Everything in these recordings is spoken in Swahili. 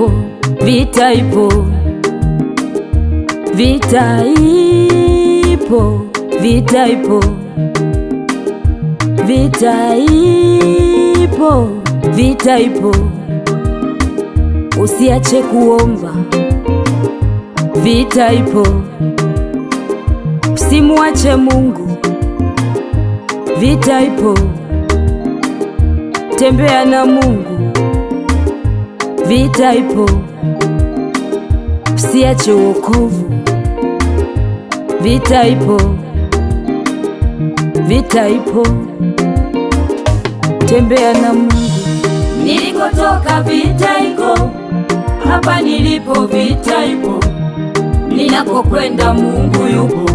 ipo, vita ipo, vita ipo, vita ipo, vita ipo, vita ipo. Usiache kuomba, vita ipo. Usimuache Mungu, vita ipo. Tembea na Mungu, vita ipo. Usiache wokovu, vita ipo, vita ipo. Tembea na Mungu. Nilikotoka vita iko, hapa nilipo vita ipo. Ninakokwenda Mungu yupo,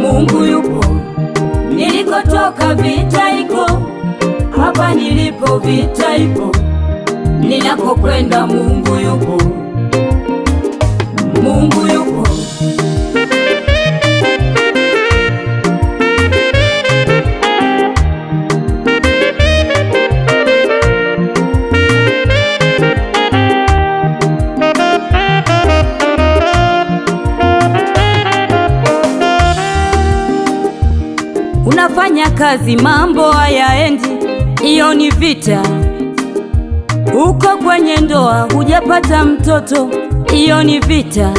Mungu yupo. Nilikotoka vita iko, hapa nilipo vita ipo. Ninakokwenda Mungu yupo, Mungu yupo. Unafanya kazi mambo hayaendi, iyo ni vita. Uko kwenye ndoa hujapata mtoto, iyo ni vita.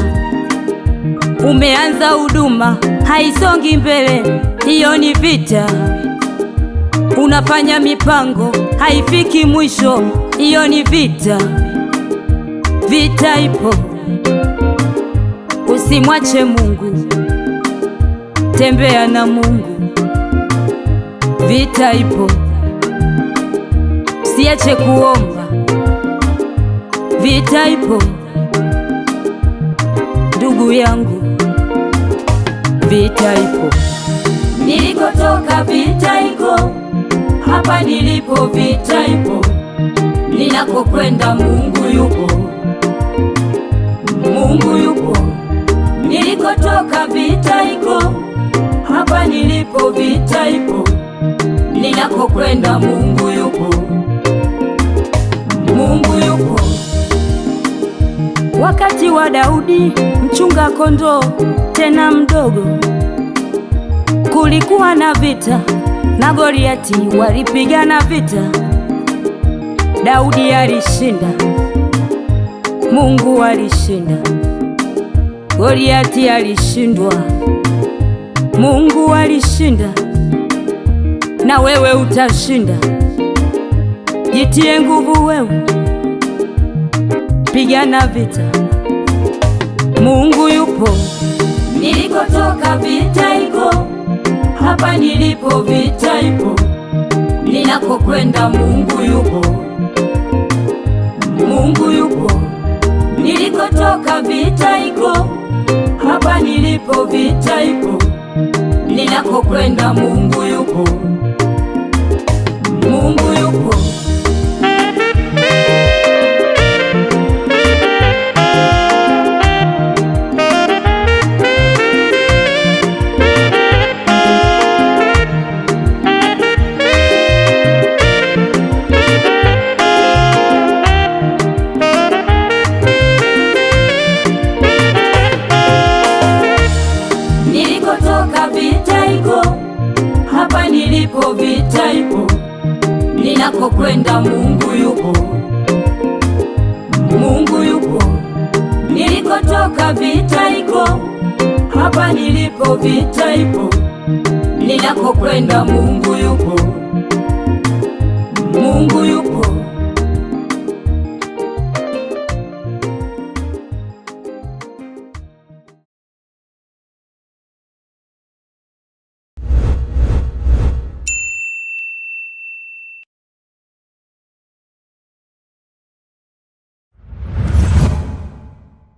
Umeanza huduma haisongi mbele, iyo ni vita. Unafanya mipango haifiki mwisho, iyo ni vita. Vita ipo. Usimwache Mungu, tembea na Mungu, vita ipo. Usiache kuomba, vita ipo. Ndugu yangu, vita ipo. Nilikotoka vita iko, hapa nilipo vita ipo. Ninakokwenda Mungu yupo, Mungu yupo. Nilikotoka vita iko, hapa nilipo vita ipo. Ninakokwenda Mungu yupo, Mungu yupo. Wakati wa Daudi mchunga kondoo tena mdogo, kulikuwa na vita na Goliati, walipigana vita. Daudi alishinda, Mungu alishinda. Goliati alishindwa, Mungu alishinda. Na wewe utashinda. Jitie nguvu wewe, pigana vita, Mungu yupo. Nilikotoka vita iko, hapa nilipo vita ipo. Ninakokwenda Mungu yupo, Mungu yupo. Nilikotoka vita iko, hapa nilipo vita ipo. Ninakokwenda Mungu yupo, Mungu yupo. Nilikotoka vita iko, hapa nilipo vita ipo. Ninakokwenda Mungu yupo, Mungu yupo. Nilikotoka vita iko, hapa nilipo vita ipo. Ninakokwenda Mungu yupo, Mungu yupo.